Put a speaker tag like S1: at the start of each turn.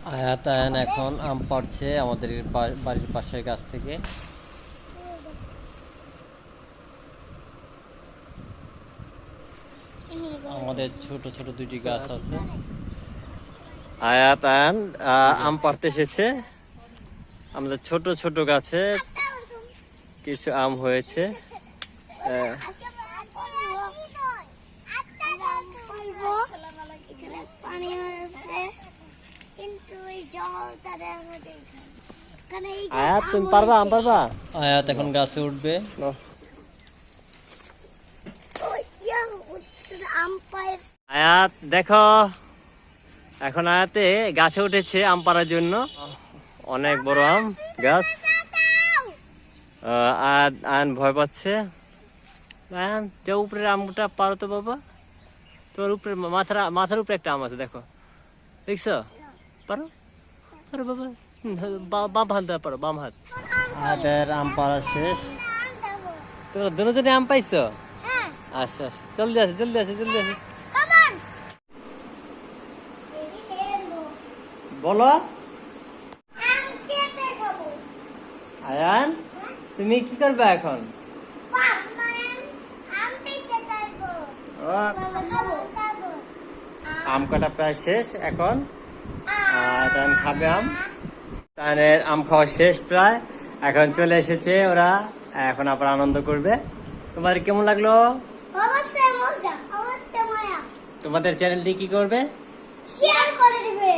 S1: আয়াত আয়ান এখন আম পাড়ছে আমাদের বাড়ির পাশের গাছ থেকে। আমাদের ছোট ছোট দুটি গাছ আছে। আয়াত আয়ান আম পাড়তে এসেছে। আমাদের ছোট ছোট গাছে কিছু আম হয়েছে। আয়াত তুমি পারবা আম পারবা? আয়াত এখন গাছে উঠবে। আয়াত দেখো, এখন আয়াতে গাছে উঠেছে আম পাড়ার জন্য। অনেক বড় আম গাছ। আয়ান ভয় পাচ্ছে। আয়ান যে উপরে আমটা পারো তো বাবা, তোমার উপরে মাথার উপরে একটা আম আছে দেখো, দেখছো? পারো পারো বাবা, বাম হাত দেওয়া পারো, বাম হাত। আয়াতের আম পাড়া শেষ। তোমরা দুজনে আম পাইছো? আচ্ছা আচ্ছা, জলদি আসো জলদি আসো জলদি আসো। বলো আয়ান, তুমি কি করবে এখন? আম কাটা প্রায় শেষ এখন। তান খাবে আম। তানের আম খাওয়া শেষ প্রায়। এখন চলে এসেছে ওরা, এখন আবার আনন্দ করবে। তোমাদের কেমন লাগলো? তোমাদের চ্যানেলটি কি করবে?
S2: শেয়ার করে দিবে।